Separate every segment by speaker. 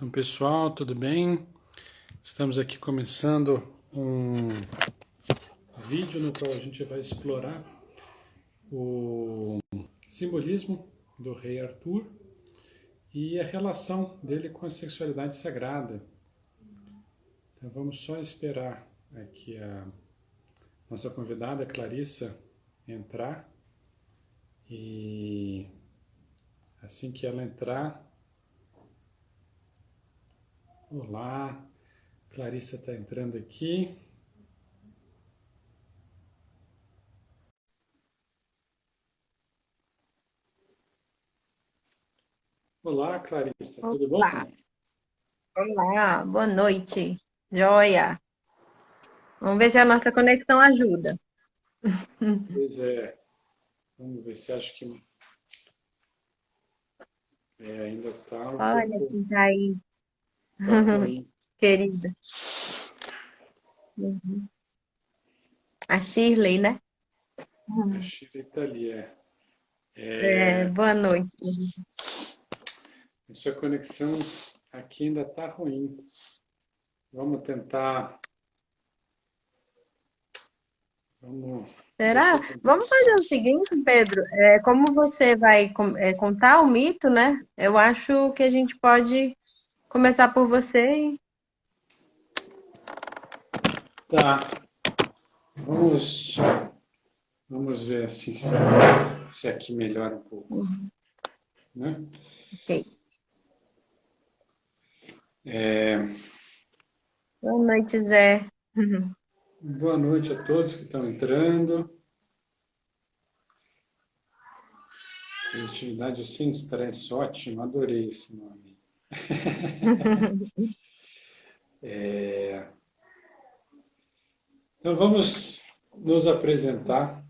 Speaker 1: Então, pessoal, tudo bem? Estamos aqui começando um vídeo no qual a gente vai explorar o simbolismo do rei Arthur e a relação dele com a sexualidade sagrada. Então, vamos só esperar aqui a nossa convidada Clarissa entrar e assim que ela entrar, olá, Clarissa está entrando aqui. Olá, Clarissa, tudo bom?
Speaker 2: Olá, olá, boa noite. Joia. Vamos ver se a nossa conexão ajuda.
Speaker 1: Pois é, vamos ver se acho que ainda está um
Speaker 2: Olha
Speaker 1: pouco,
Speaker 2: quem tá aí,
Speaker 1: tá ruim.
Speaker 2: querida. A Shirley, né?
Speaker 1: A Chile está ali,
Speaker 2: Boa noite.
Speaker 1: a sua conexão aqui ainda está ruim. Vamos tentar, vamos, deixa
Speaker 2: Será?
Speaker 1: eu tentar.
Speaker 2: Vamos fazer o seguinte, Pedro. Como você vai contar o mito, né? Eu acho que a gente pode começar por você.
Speaker 1: Tá, vamos, vamos ver assim se aqui melhora um pouco,
Speaker 2: Uhum.
Speaker 1: né?
Speaker 2: Ok.
Speaker 1: É,
Speaker 2: Boa noite, Zé.
Speaker 1: boa noite a todos que estão entrando. Criatividade sem estresse, ótimo, adorei esse nome. Então vamos nos apresentar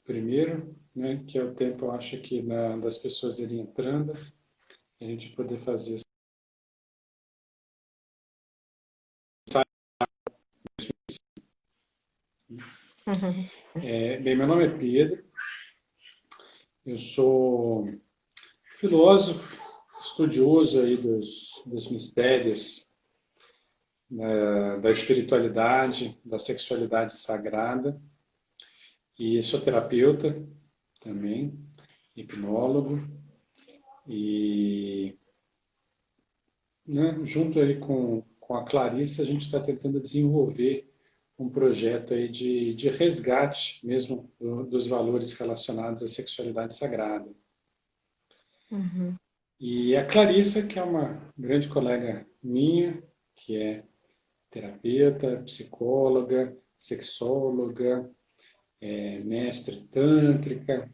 Speaker 1: primeiro, né, que é o tempo, eu acho que das pessoas irem entrando, a gente poder fazer. Bem, meu nome é Pedro, eu sou filósofo, estudioso aí dos mistérios da espiritualidade, da sexualidade sagrada, e sou terapeuta também, hipnólogo, e né, junto aí com a Clarissa, a gente está tentando desenvolver um projeto aí de resgate mesmo dos valores relacionados à sexualidade sagrada.
Speaker 2: Uhum.
Speaker 1: E a Clarissa, que é uma grande colega minha, que é terapeuta, psicóloga, sexóloga, mestre tântrica,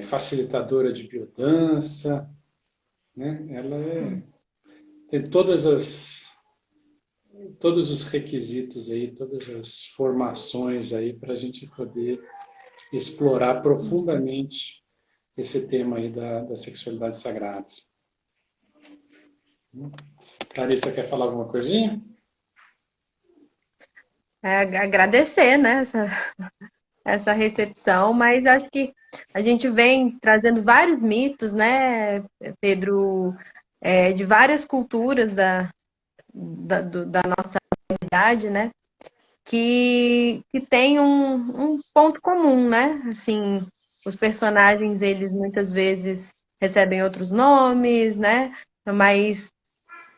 Speaker 1: facilitadora de biodança, né? Tem todos os requisitos aí, todas as formações aí para a gente poder explorar profundamente esse tema aí da sexualidade sagrada. Clarissa, quer falar alguma coisinha?
Speaker 2: Agradecer, né? Essa recepção, mas acho que a gente vem trazendo vários mitos, né, Pedro, de várias culturas da nossa idade, né, que tem um ponto comum, né? Assim, os personagens, eles muitas vezes recebem outros nomes, né? Mas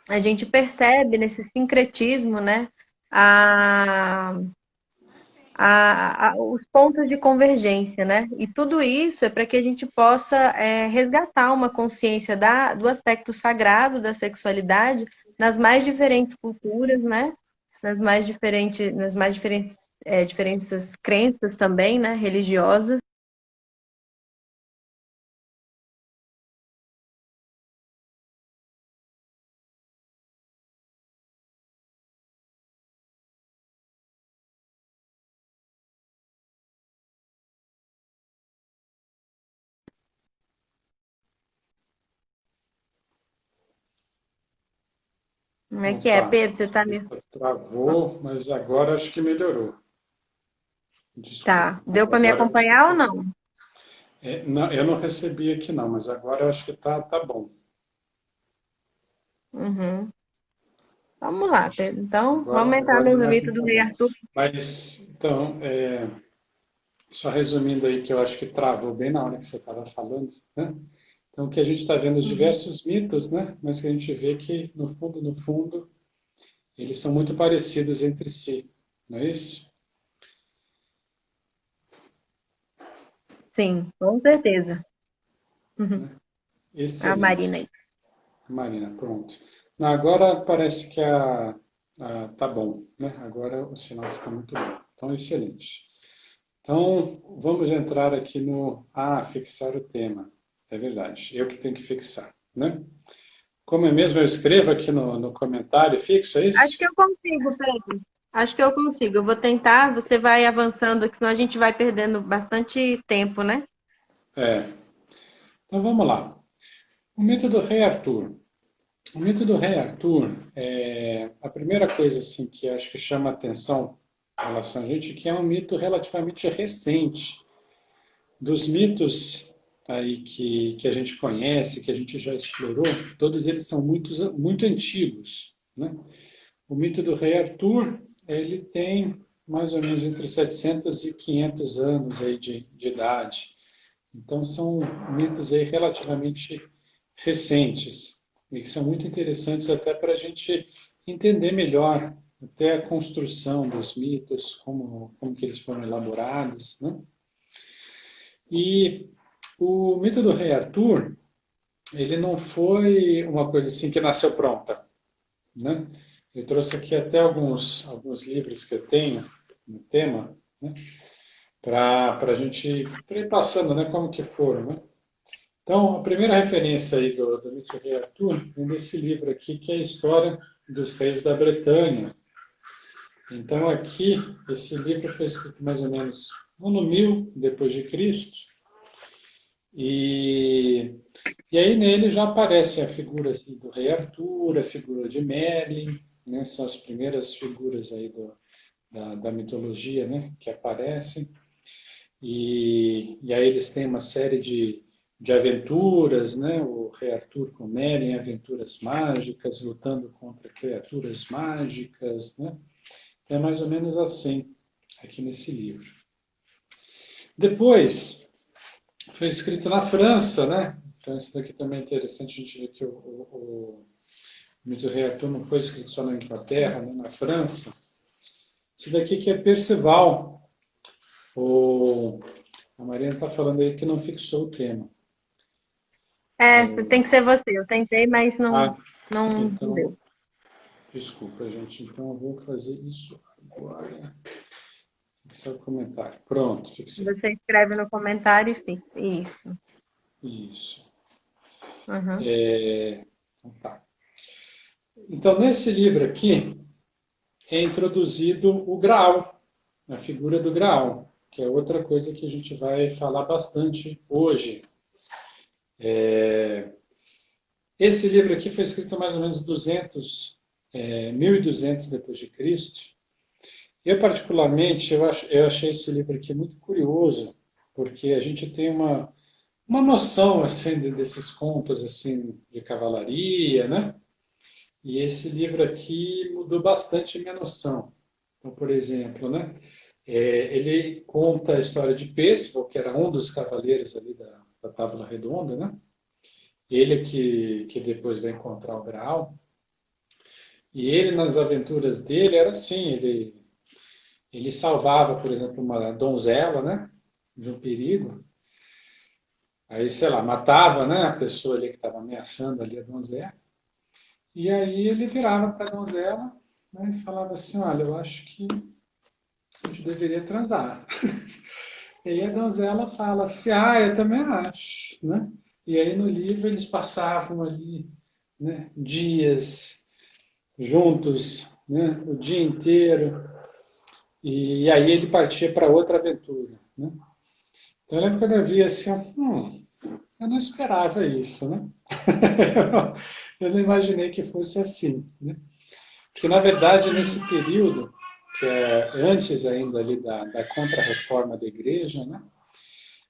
Speaker 2: a gente percebe nesse sincretismo, né? A, os pontos de convergência, né? E tudo isso é para que a gente possa resgatar uma consciência do aspecto sagrado da sexualidade nas mais diferentes culturas, né? Diferentes crenças também, né? Religiosas. Como é que é,
Speaker 1: Opa,
Speaker 2: Pedro? Você tá me.
Speaker 1: travou, mas agora acho que melhorou. Desculpa.
Speaker 2: Tá. Deu para me
Speaker 1: Agora,
Speaker 2: acompanhar ou não?
Speaker 1: não, eu não recebi aqui não, mas agora eu acho que tá bom.
Speaker 2: Uhum. Vamos lá, Pedro. Então, vamos entrar
Speaker 1: Agora
Speaker 2: no
Speaker 1: nós
Speaker 2: mito do Rei
Speaker 1: entendemos.
Speaker 2: Arthur.
Speaker 1: Mas, então, só resumindo aí, que eu acho que travou bem na hora que você estava falando, né? Então, que a gente está vendo os
Speaker 2: Uhum.
Speaker 1: diversos mitos, né? Mas que a gente vê que, no fundo, eles são muito parecidos entre si, não é isso?
Speaker 2: Sim, com certeza. Uhum. A Marina
Speaker 1: Excelente.
Speaker 2: aí.
Speaker 1: Marina, pronto. Não, agora parece que tá bom, né? Agora o sinal fica muito bom. Então, excelente. Então, vamos entrar aqui no fixar o tema. É verdade, eu que tenho que fixar, né? Como é mesmo, eu escrevo aqui no comentário fixo, é
Speaker 2: Acho
Speaker 1: isso?
Speaker 2: que eu consigo, Pedro. Acho que eu consigo. Eu vou tentar, você vai avançando, que senão a gente vai perdendo bastante tempo, né?
Speaker 1: É. Então, vamos lá. O mito do rei Arthur. O mito do rei Arthur é a primeira coisa assim que acho que chama atenção em relação a gente, que é um mito relativamente recente. Dos mitos aí que a gente conhece, que a gente já explorou, todos eles são muito antigos, né? O mito do rei Arthur, ele tem mais ou menos entre 700 e 500 anos aí de idade. Então são mitos aí relativamente recentes e que são muito interessantes até para a gente entender melhor até a construção dos mitos, como que eles foram elaborados, né? E o mito do rei Arthur, ele não foi uma coisa assim que nasceu pronta, né? Eu trouxe aqui até alguns livros que eu tenho no tema, né? Para a gente pra ir passando, né? Como que foram, né? Então, a primeira referência aí do mito do rei Arthur vem desse livro aqui, que é a história dos reis da Bretanha. Então, aqui, esse livro foi escrito mais ou menos no ano 1000 depois de Cristo, e E aí nele já aparece a figura assim, do rei Arthur, a figura de Merlin, né? São as primeiras figuras aí da mitologia, né? Que aparecem. E aí eles têm uma série de aventuras, né? O rei Arthur com Merlin, aventuras mágicas, lutando contra criaturas mágicas, né? É mais ou menos assim aqui nesse livro. Depois, foi escrito na França, né? Então isso daqui também é interessante a gente ver que o mito do rei Arthur não foi escrito só na Inglaterra, né? Na França. Esse daqui que é Perceval. O, a Mariana está falando aí que não fixou o tema.
Speaker 2: É, tem que ser você. Eu tentei, mas
Speaker 1: Ah,
Speaker 2: não
Speaker 1: então,
Speaker 2: deu.
Speaker 1: desculpa, gente. Então eu vou fazer isso agora. Fixar o comentário. Pronto, fixei.
Speaker 2: Você escreve no comentário e fica. Isso.
Speaker 1: Isso.
Speaker 2: Uhum.
Speaker 1: Então, tá. Então, nesse livro aqui, é introduzido o Graal, a figura do Graal, que é outra coisa que a gente vai falar bastante hoje. Esse livro aqui foi escrito mais ou menos 1200 depois de Cristo. Eu, particularmente, eu achei esse livro aqui muito curioso, porque a gente tem uma noção assim, desses contos assim, de cavalaria, né? E esse livro aqui mudou bastante a minha noção. Então, por exemplo, né? Ele conta a história de Percival, que era um dos cavaleiros ali da Távola Redonda, né? Ele que depois vai encontrar o Graal. E ele, nas aventuras dele, era assim, ele salvava, por exemplo, uma donzela, né? De um perigo. Aí, sei lá, matava, né? A pessoa ali que estava ameaçando ali a donzela. E aí ele virava para a donzela, né, e falava assim, olha, eu acho que a gente deveria transar. E aí a donzela fala assim, eu também acho, né? E aí no livro eles passavam ali, né, dias juntos, né, o dia inteiro, e aí ele partia para outra aventura, né? Então eu lembro quando eu vi assim, eu não esperava isso, né? Eu não imaginei que fosse assim, né? Porque na verdade nesse período, que é antes ainda ali da contra-reforma da igreja, né?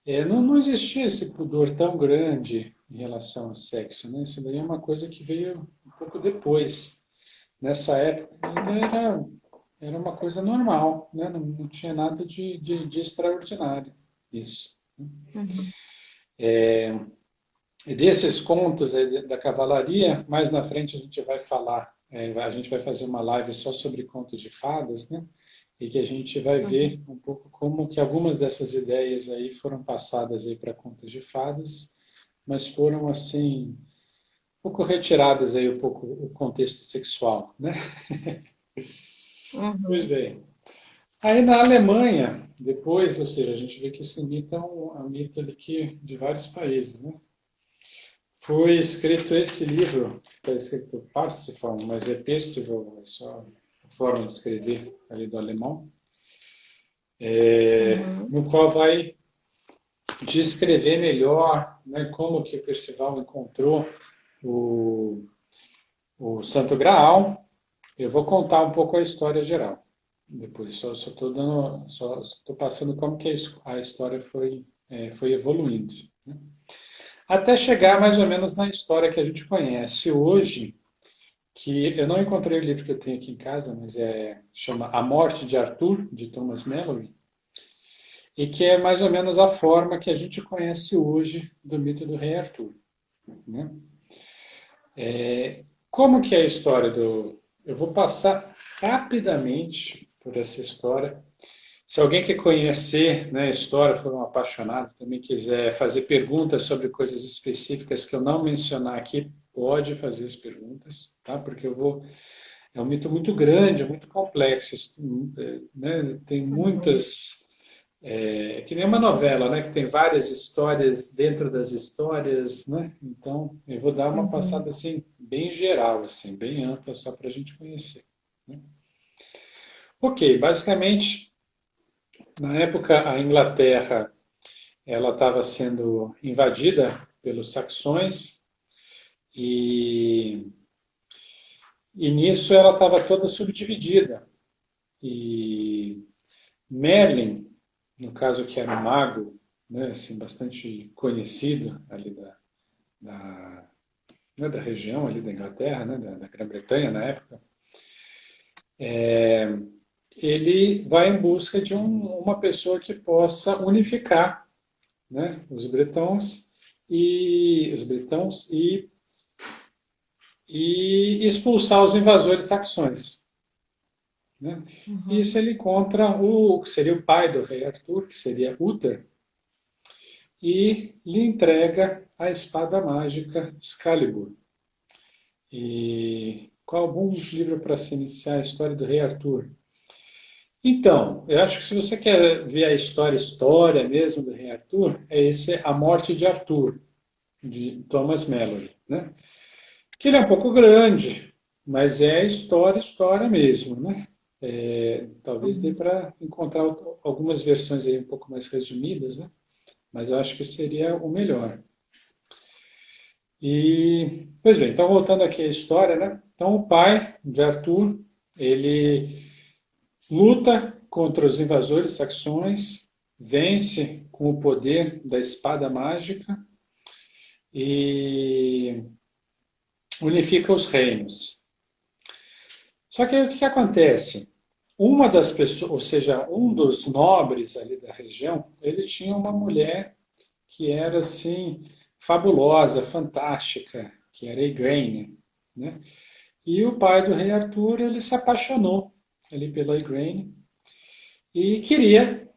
Speaker 1: não existia esse pudor tão grande em relação ao sexo, né? Isso daí é uma coisa que veio um pouco depois. Nessa época ainda era uma coisa normal, né? Não tinha nada de extraordinário isso.
Speaker 2: Uhum.
Speaker 1: E desses contos aí da cavalaria, mais na frente a gente vai falar, a gente vai fazer uma live só sobre contos de fadas, né? E que a gente vai
Speaker 2: Uhum.
Speaker 1: ver um pouco como que algumas dessas ideias aí foram passadas aí para contos de fadas, mas foram assim um pouco retiradas aí um pouco o contexto sexual, né? Pois
Speaker 2: Uhum.
Speaker 1: bem. Aí na Alemanha, depois, ou seja, a gente vê que esse mito é um mito ali de vários países, né? Foi escrito esse livro, que está escrito Parsifal, mas é Percival, é só a forma de escrever ali do alemão,
Speaker 2: Uhum.
Speaker 1: no qual vai descrever melhor, né, como que o Percival encontrou o, o Santo Graal. Eu vou contar um pouco a história geral. Depois só estou dando, só estou passando como que a história foi evoluindo, né? Até chegar mais ou
Speaker 2: Uhum.
Speaker 1: menos na história que a gente conhece hoje, que eu não encontrei o livro que eu tenho aqui em casa, mas chama A Morte de Arthur, de Thomas Malory, e que é mais ou menos a forma que a gente conhece hoje do mito do rei Arthur, né? Como que é a história do... Eu vou passar rapidamente por essa história. Se alguém que conhecer, né, a história, for um apaixonado, também quiser fazer perguntas sobre coisas específicas que eu não mencionar aqui, pode fazer as perguntas, tá? Porque eu vou... É um mito muito grande, muito complexo, né? Tem
Speaker 2: Uhum.
Speaker 1: muitas... que nem uma novela, né? Que tem várias histórias dentro das histórias, né? Então, eu vou dar uma
Speaker 2: Uhum.
Speaker 1: passada assim bem geral, assim, bem ampla, só para a gente conhecer, né? Ok, basicamente, na época a Inglaterra ela estava sendo invadida pelos saxões e, e nisso ela estava toda subdividida. E Merlin, no caso que era um mago, né, assim, bastante conhecido ali da, né, da região ali da Inglaterra, né, da Grã-Bretanha na época, ele vai em busca de uma pessoa que possa unificar, né, os britãos e expulsar os invasores saxões, né? E
Speaker 2: Uhum.
Speaker 1: isso ele encontra o que seria o pai do rei Arthur, que seria Uther, e lhe entrega a espada mágica Excalibur. E qual bom livro para se iniciar a história do rei Arthur? Então, eu acho que se você quer ver a história mesmo do rei Arthur, é esse A Morte de Arthur, de Thomas Malory, né? Que ele é um pouco grande, mas é história mesmo, né? Talvez dê
Speaker 2: Uhum.
Speaker 1: para encontrar algumas versões aí um pouco mais resumidas, né? Mas eu acho que seria o melhor. E, pois bem, então voltando aqui à história, né? Então o pai de Arthur, ele luta contra os invasores saxões, vence com o poder da espada mágica e unifica os reinos. Só que aí o que acontece? Uma das pessoas, ou seja, um dos nobres ali da região, ele tinha uma mulher que era assim fabulosa, fantástica, que era Igraine, né? E o pai do rei Arthur, ele se apaixonou ali pela Igraine e queria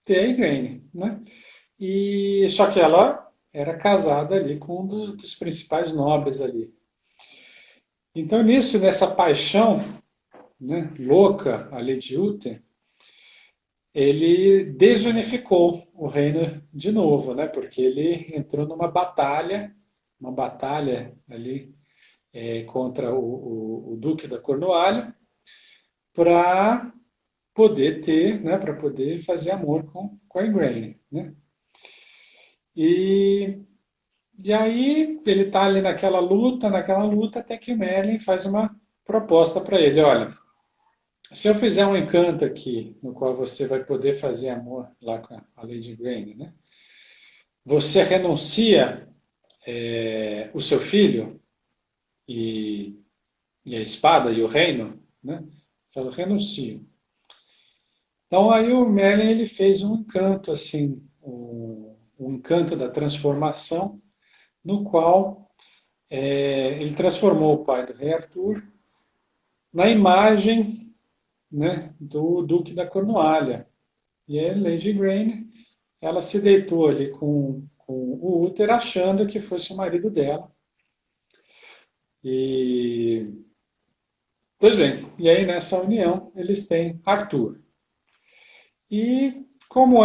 Speaker 1: ter a Igraine, né? E só que ela era casada ali com um dos principais nobres ali. Então nisso, nessa paixão, né, louca ali de Uther, ele desunificou o reino de novo, né? Porque ele entrou numa batalha, uma batalha ali contra o Duque da Cornualha, para poder ter, né? Para poder fazer amor com a Igraine, né? E, e aí ele está ali naquela luta, até que o Merlin faz uma proposta para ele, olha, se eu fizer um encanto aqui, no qual você vai poder fazer amor lá com a Lady Grain, né? Você renuncia o seu filho e, e a espada e o reino, né? Fala, renuncio. Então aí o Merlin ele fez um encanto assim, um encanto da transformação, no qual ele transformou o pai do rei Arthur na imagem, né, do Duque da Cornualha. E a Lady Grain, ela se deitou ali com o Uther achando que fosse o marido dela. E, pois bem, e aí nessa união eles têm Arthur. E como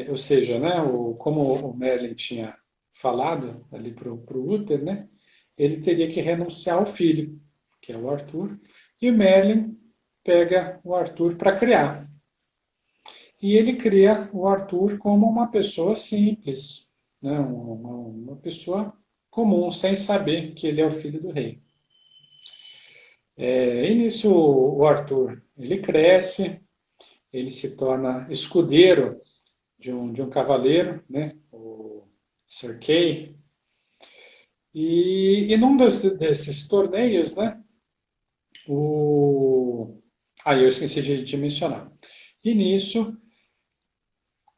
Speaker 1: ou seja, né, como o Merlin tinha falado ali para o Uther, né, ele teria que renunciar ao filho, que é o Arthur, e o Merlin pega o Arthur para criar. E ele cria o Arthur como uma pessoa simples, né, uma pessoa comum, sem saber que ele é o filho do rei. E nisso o Arthur ele cresce, ele se torna escudeiro de um cavaleiro, né, o Sir Kay. E num desses torneios, né, o... eu esqueci de mencionar. E nisso,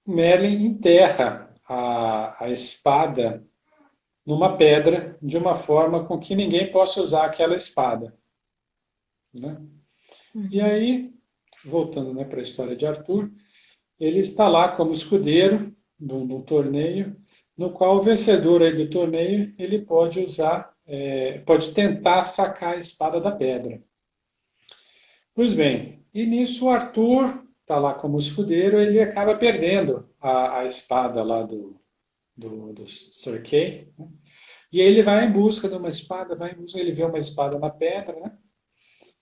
Speaker 1: Merlin enterra a espada numa pedra de uma forma com que ninguém possa usar aquela espada, né? E
Speaker 2: Uhum.
Speaker 1: aí, voltando, né, para a história de Arthur, ele está lá como escudeiro de um torneio, no qual o vencedor aí do torneio ele pode usar, pode tentar sacar a espada da pedra. Pois bem, e nisso o Arthur está lá como escudeiro, ele acaba perdendo a espada lá do Sir Kay, né? E aí ele vai em busca de uma espada, vai em busca, ele vê uma espada na pedra, né?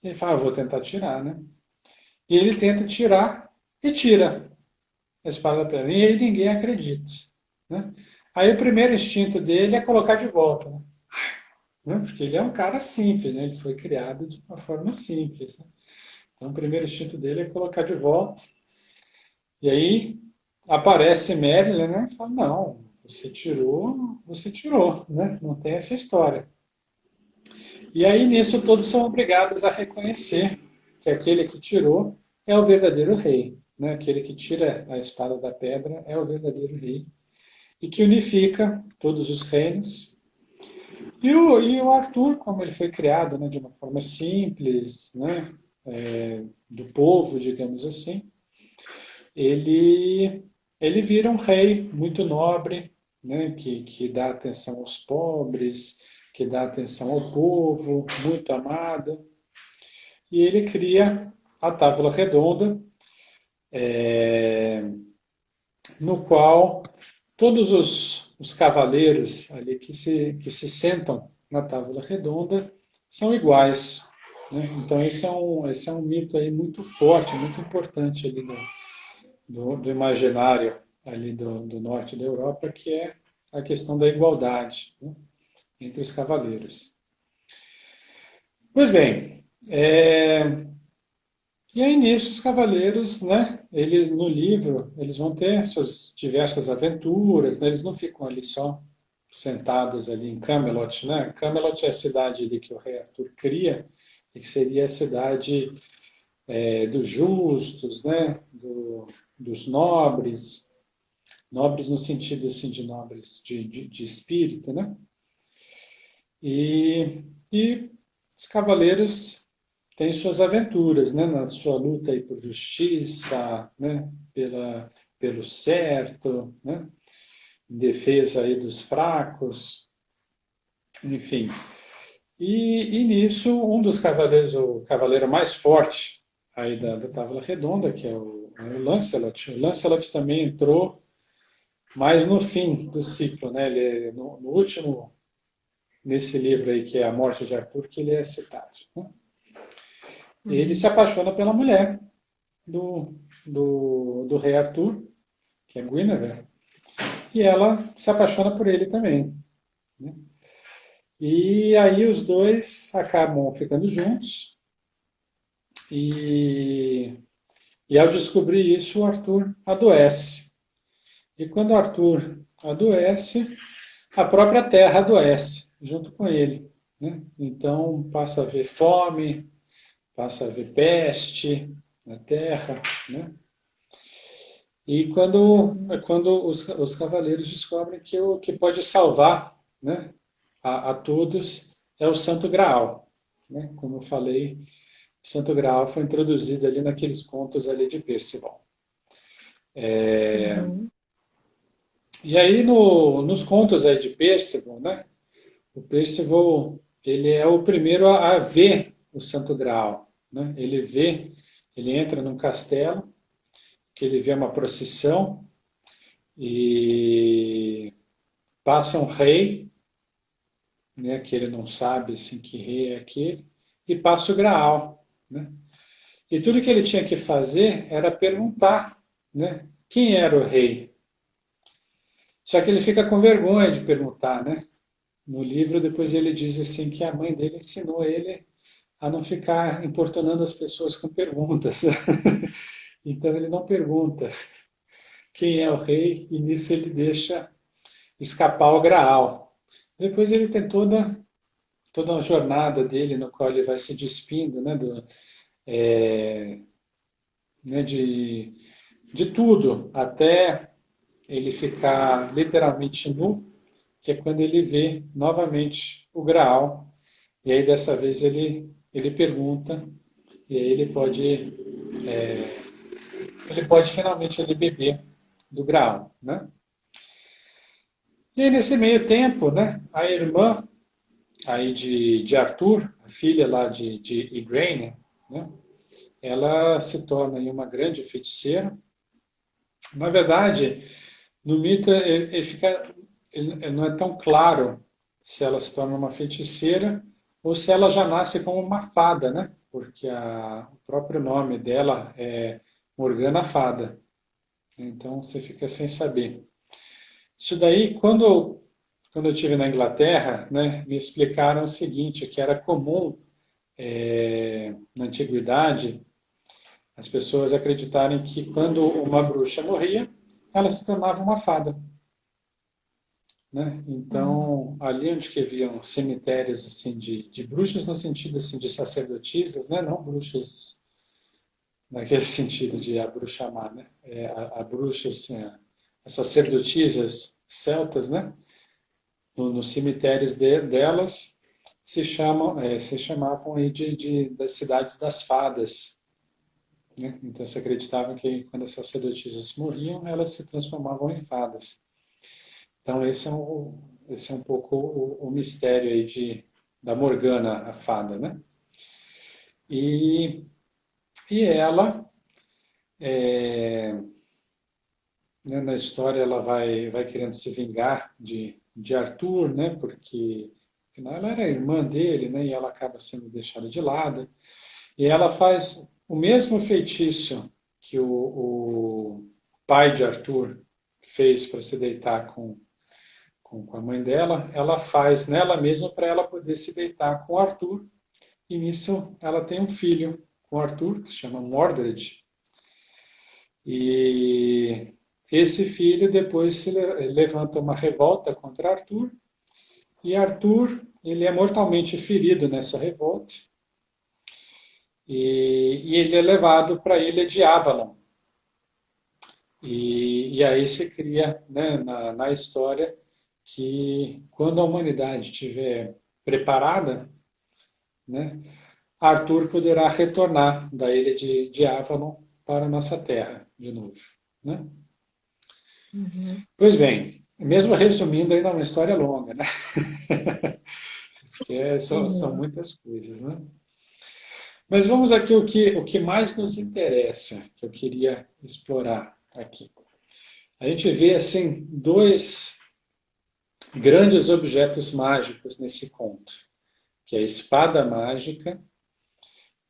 Speaker 1: E ele fala, vou tentar tirar, né? E ele tenta tirar e tira a espada da pedra. E aí ninguém acredita, né? Aí o primeiro instinto dele é colocar de volta, né? Porque ele é um cara simples, né? Ele foi criado de uma forma simples, né? Então o primeiro instinto dele é colocar de volta. E aí aparece Merlin, né? E fala, não, você tirou, né? Não tem essa história. E aí nisso todos são obrigados a reconhecer que aquele que tirou é o verdadeiro rei, né? Aquele que tira a espada da pedra é o verdadeiro rei e que unifica todos os reinos. E o Arthur, como ele foi criado, né, de uma forma simples, né, do povo, digamos assim, ele, ele vira um rei muito nobre, né, que dá atenção aos pobres, que dá atenção ao povo, muito amado. E ele cria a Távola Redonda, no qual todos os cavaleiros ali que se sentam na Távola Redonda são iguais, né? Então esse é um mito aí muito forte, muito importante ali do imaginário ali do norte da Europa, que é a questão da igualdade, né, entre os cavaleiros. Pois bem, e aí nisso os cavaleiros, né, eles no livro, eles vão ter suas diversas aventuras, né, eles não ficam ali só sentados ali em Camelot, né? Camelot é a cidade ali que o rei Arthur cria, e que seria a cidade dos justos, né, dos nobres, nobres no sentido assim de nobres de espírito, né? E os cavaleiros têm suas aventuras, né, na sua luta aí por justiça, né, pelo certo, né, em defesa aí dos fracos, enfim. E nisso, um dos cavaleiros, o cavaleiro mais forte aí da Távola Redonda, que é o Lancelot. O Lancelot também entrou mais no fim do ciclo, né? Ele, no último, nesse livro aí, que é A Morte de Arthur, que ele é citado, né? Ele se
Speaker 2: Uhum.
Speaker 1: apaixona pela mulher do rei Arthur, que é Guinevere, e ela se apaixona por ele também, né? E aí os dois acabam ficando juntos, E, e ao descobrir isso, o Arthur adoece. E quando o Arthur adoece, a própria terra adoece junto com ele, né? Então passa a haver fome, passa a haver peste na terra, né? E
Speaker 2: Uhum.
Speaker 1: quando os cavaleiros descobrem que o que pode salvar, né, a todos é o Santo Graal, né? Como eu falei, o Santo Graal foi introduzido ali naqueles contos ali de Percival.
Speaker 2: Uhum.
Speaker 1: E aí nos contos aí de Percival, né? O Percival, ele é o primeiro a ver o Santo Graal, né? Ele entra num castelo, que ele vê uma procissão e passa um rei, né? Que ele não sabe assim que rei é aquele, e passa o Graal, né? E tudo que ele tinha que fazer era perguntar, né? Quem era o rei? Só que ele fica com vergonha de perguntar, né? No livro, depois ele diz assim que a mãe dele ensinou ele a não ficar importunando as pessoas com perguntas. Então ele não pergunta quem é o rei e nisso ele deixa escapar o Graal. Depois ele tem toda uma jornada dele no qual ele vai se despindo, né, né, de tudo, até ele ficar literalmente nu, que é quando ele vê novamente o Graal. E aí dessa vez ele pergunta e aí ele pode finalmente ele beber do Graal, né? E aí nesse meio tempo, né, a irmã aí de Arthur, a filha lá de Igraine, né, ela se torna aí uma grande feiticeira. Na verdade, no mito ele não é tão claro se ela se torna uma feiticeira ou se ela já nasce como uma fada, né? Porque o próprio nome dela é Morgana Fada. Então você fica sem saber. Isso daí, quando eu estive na Inglaterra, né, me explicaram o seguinte, que era comum na antiguidade as pessoas acreditarem que quando uma bruxa morria, ela se tornava uma fada, né?
Speaker 2: Uhum.
Speaker 1: Então, ali onde que haviam cemitérios assim de bruxas no sentido assim de sacerdotisas, né? Não bruxas naquele sentido de a bruxa má, né? A bruxa assim, as sacerdotisas celtas, né? Nos cemitérios delas se chamavam aí das cidades das fadas, né? Então se acreditava que quando as sacerdotisas morriam, elas se transformavam em fadas. Então esse é um pouco o mistério aí da Morgana, a fada, né? E, e ela, é, né, na história, ela vai querendo se vingar de Arthur, né? Porque afinal ela era irmã dele, né? E ela acaba sendo deixada de lado. E ela faz o mesmo feitiço que o pai de Arthur fez para se deitar com a mãe dela, ela faz nela mesma para ela poder se deitar com Arthur. E nisso ela tem um filho com Arthur, que se chama Mordred. E esse filho depois levanta uma revolta contra Arthur. E Arthur, ele é mortalmente ferido nessa revolta. E ele é levado para a ilha de Avalon. E aí se cria, né, na história que quando a humanidade estiver preparada, né, Arthur poderá retornar da ilha de Avalon para a nossa Terra de novo. Né?
Speaker 2: Uhum.
Speaker 1: Pois bem, mesmo resumindo, ainda é uma história longa, né? Porque são
Speaker 2: Uhum.
Speaker 1: muitas coisas. Né? Mas vamos aqui o que mais nos interessa, que eu queria explorar aqui. A gente vê assim dois grandes objetos mágicos nesse conto, que é a espada mágica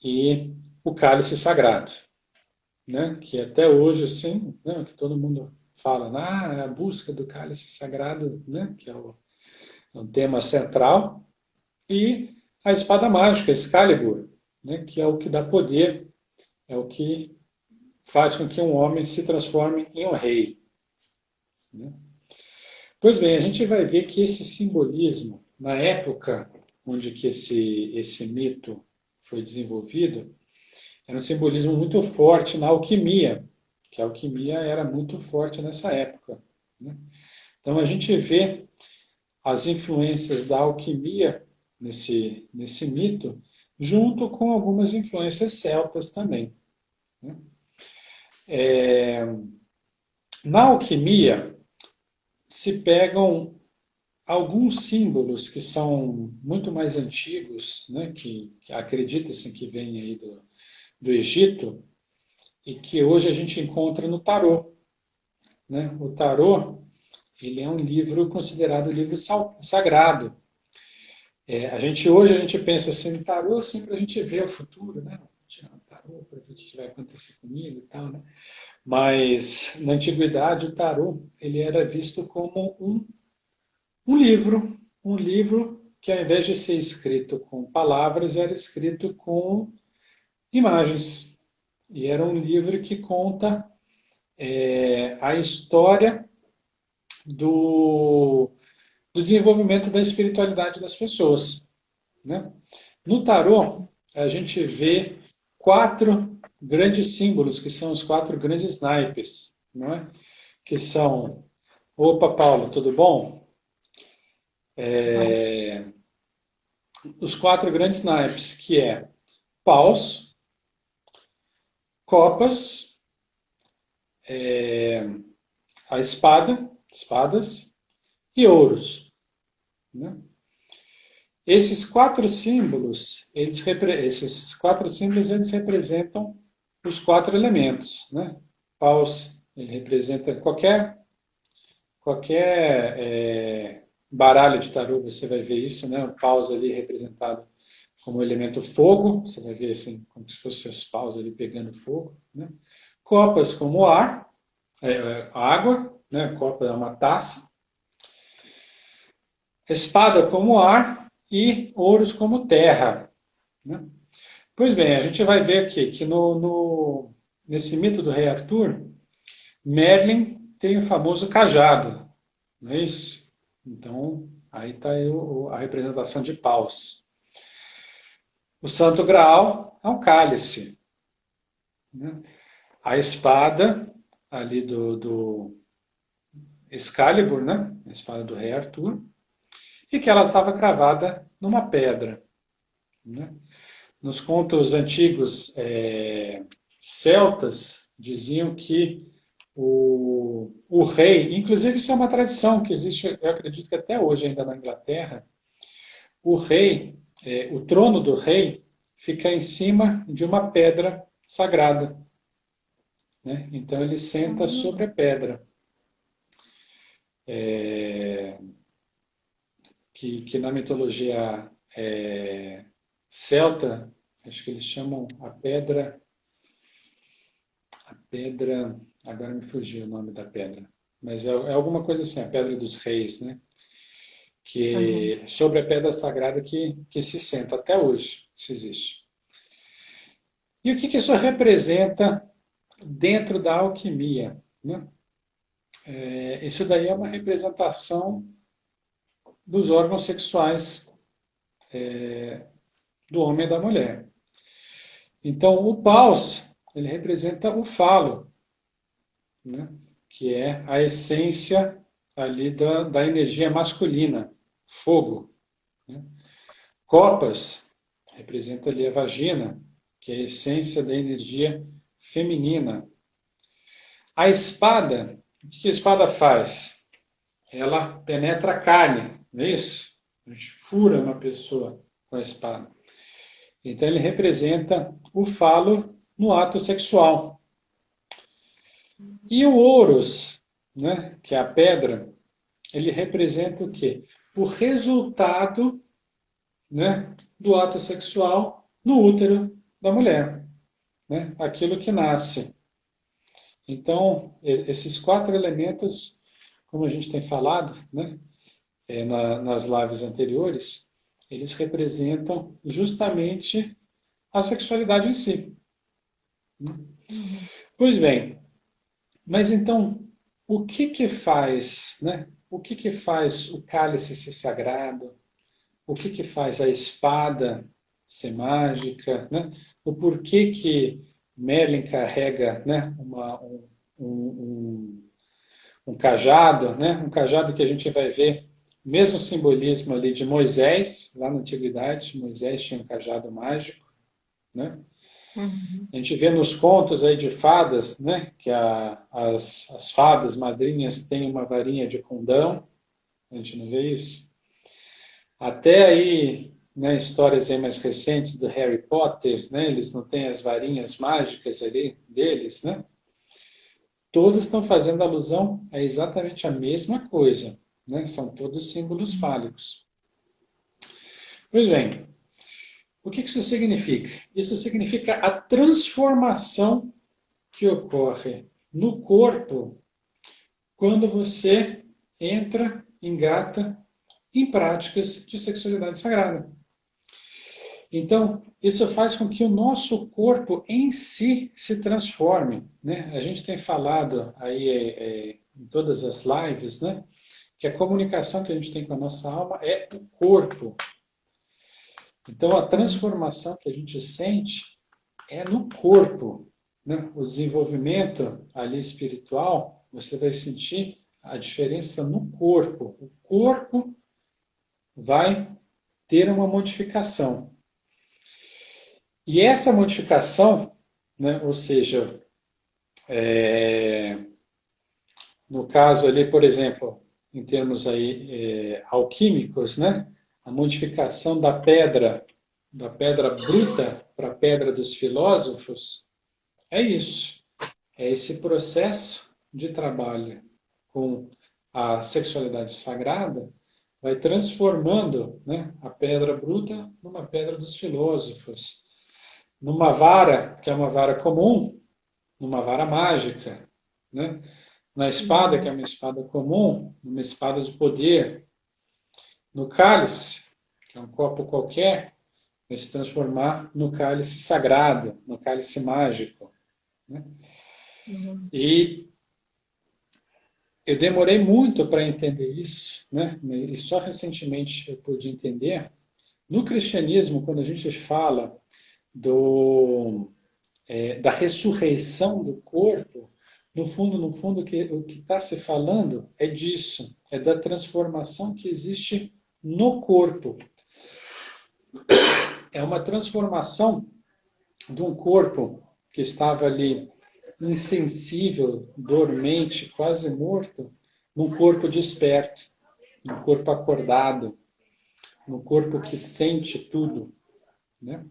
Speaker 1: e o cálice sagrado, né? Que até hoje assim, né, que todo mundo fala, a busca do cálice sagrado, né, que é o tema central, e a espada mágica, Excalibur, né, que é o que dá poder é o que faz com que um homem se transforme em um rei. Né? Pois bem, a gente vai ver que esse simbolismo, na época onde que esse mito foi desenvolvido, era um simbolismo muito forte na alquimia, que a alquimia era muito forte nessa época. Né? Então a gente vê as influências da alquimia nesse mito, junto com algumas influências celtas também. Né? Na alquimia, se pegam alguns símbolos que são muito mais antigos, né, que acredita-se que vêm aí do Egito, e que hoje a gente encontra no tarô. Né? O tarô, ele é um livro considerado livro sagrado. Hoje a gente pensa assim, no tarô assim para a gente ver o futuro, né? Tirar o tarô para ver o que vai acontecer comigo e tal, né? Mas na antiguidade o tarô ele era visto como um livro que ao invés de ser escrito com palavras era escrito com imagens. E era um livro que conta a história do, do desenvolvimento da espiritualidade das pessoas. Né? No tarô, a gente vê 4 grandes símbolos, que são os 4 grandes naipes, não é? Que são, opa, Paulo, tudo bom? Os 4 grandes naipes, que é paus, copas, a espada, espadas e ouros. Né? Esses quatro símbolos, eles representam os 4 elementos. Né? Paus, ele representa qualquer baralho de tarô, você vai ver isso, né? O paus ali representado como elemento fogo, você vai ver assim, como se fossem os paus ali pegando fogo. Né? Copas como ar, água, né? Copa é uma taça. Espada como ar e ouros como terra. Né? Pois bem, a gente vai ver aqui que nesse mito do rei Arthur, Merlin tem o famoso cajado, não é isso? Então, aí está a representação de paus. O Santo Graal é um cálice. Né? A espada ali do Excalibur, né? A espada do rei Arthur, e que ela estava cravada numa pedra. Né? Nos contos antigos celtas, diziam que o rei, inclusive isso é uma tradição que existe, eu acredito que até hoje ainda na Inglaterra, o rei, o trono do rei fica em cima de uma pedra sagrada. Né? Então ele senta sobre a pedra. Que na mitologia celta, acho que eles chamam a pedra, agora me fugiu o nome da pedra, mas é alguma coisa assim, a pedra dos reis, né? Que sobre a pedra sagrada que se senta até hoje, isso existe. E o que isso representa dentro da alquimia? Né? Isso daí é uma representação dos órgãos sexuais do homem e da mulher. Então, o paus, ele representa o falo, né? Que é a essência ali da energia masculina, fogo. Né? Copas representa ali a vagina, que é a essência da energia feminina. A espada, o que a espada faz? Ela penetra a carne, não é isso? A gente fura uma pessoa com a espada. Então ele representa o falo no ato sexual. E o ouros, né, que é a pedra, ele representa o quê? O resultado, né, do ato sexual no útero da mulher, né? Aquilo que nasce. Então, esses 4 elementos, como a gente tem falado, né, nas lives anteriores, eles representam justamente a sexualidade em si. Pois bem, mas então, o que que faz, né? O que que faz o cálice ser sagrado? O que que faz a espada ser mágica, né? O porquê que Merlin carrega, né, um, um cajado, né? Um cajado que a gente vai ver o mesmo simbolismo ali de Moisés, lá na antiguidade, Moisés tinha um cajado mágico, né?
Speaker 2: Uhum.
Speaker 1: A gente vê nos contos aí de fadas, né, que as fadas madrinhas têm uma varinha de condão, a gente não vê isso. Até aí, né, histórias aí mais recentes do Harry Potter, né, eles não têm as varinhas mágicas ali deles, né? Todos estão fazendo alusão a exatamente a mesma coisa, né? São todos símbolos fálicos. Pois bem, o que isso significa? Isso significa a transformação que ocorre no corpo quando você entra, engata em práticas de sexualidade sagrada. Então, isso faz com que o nosso corpo em si se transforme, né? A gente tem falado aí em todas as lives, né? Que a comunicação que a gente tem com a nossa alma é o corpo. Então, a transformação que a gente sente é no corpo, né? O desenvolvimento ali espiritual, você vai sentir a diferença no corpo. O corpo vai ter uma modificação. E essa modificação, né, ou seja, no caso ali, por exemplo, em termos aí alquímicos, né, a modificação da pedra bruta para a pedra dos filósofos, é isso. É esse processo de trabalho com a sexualidade sagrada vai transformando, né, a pedra bruta numa pedra dos filósofos, numa vara, que é uma vara comum, numa vara mágica, né? Na espada, que é uma espada comum, numa espada de poder, no cálice, que é um copo qualquer, vai se transformar no cálice sagrado, no cálice mágico, né?
Speaker 2: Uhum.
Speaker 1: E eu demorei muito para entender isso, né? E só recentemente eu pude entender. No cristianismo, quando a gente fala da ressurreição do corpo, no fundo, o que está se falando é disso, é da transformação que existe no corpo. É uma transformação de um corpo que estava ali insensível, dormente, quase morto, num corpo desperto, num corpo acordado, num corpo que sente tudo, né?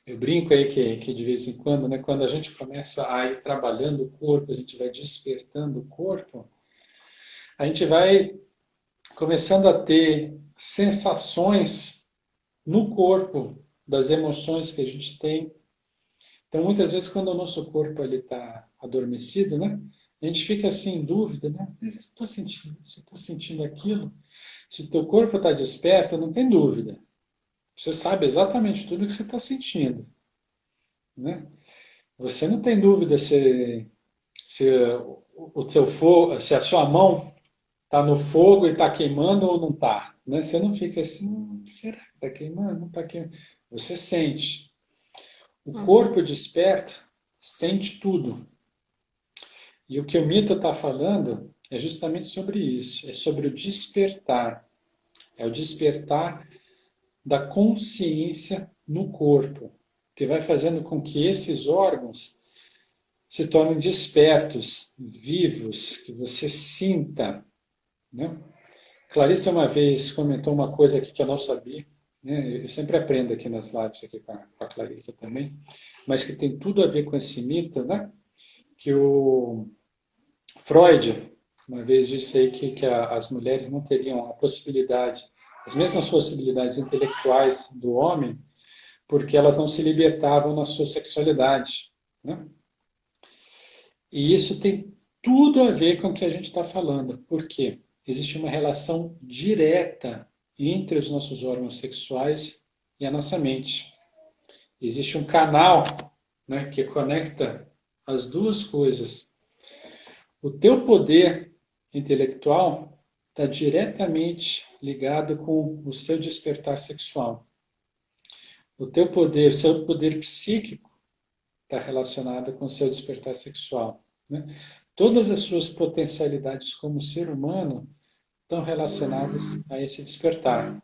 Speaker 1: Eu brinco aí que de vez em quando, né, quando a gente começa a ir trabalhando o corpo, a gente vai despertando o corpo, a gente vai começando a ter sensações no corpo das emoções que a gente tem. Então, muitas vezes, quando o nosso corpo está adormecido, né, a gente fica assim em dúvida, né? Mas estou sentindo isso, estou sentindo aquilo. Se o teu corpo está desperto, não tem dúvida. Você sabe exatamente tudo o que você está sentindo, né? Você não tem dúvida se o seu fogo, se a sua mão está no fogo e está queimando ou não está, né? Você não fica assim, será que está queimando? Não está queimando. Você sente. O
Speaker 2: Uhum.
Speaker 1: corpo desperto sente tudo. E o que o mito está falando é justamente sobre isso. É sobre o despertar. É o despertar da consciência no corpo, que vai fazendo com que esses órgãos se tornem despertos, vivos, que você sinta, né? Clarice uma vez comentou uma coisa aqui que eu não sabia, né? Eu sempre aprendo aqui nas lives aqui com a Clarissa também, mas que tem tudo a ver com esse mito, né? Que o Freud uma vez disse aí que as mulheres não teriam a possibilidade, as mesmas possibilidades intelectuais do homem, porque elas não se libertavam na sua sexualidade, né? E isso tem tudo a ver com o que a gente está falando. Por quê? Existe uma relação direta entre os nossos órgãos sexuais e a nossa mente. Existe um canal, né, que conecta as duas coisas. O teu poder intelectual está diretamente ligado com o seu despertar sexual. O teu poder, seu poder psíquico está relacionado com o seu despertar sexual, né? Todas as suas potencialidades como ser humano estão relacionadas a esse despertar.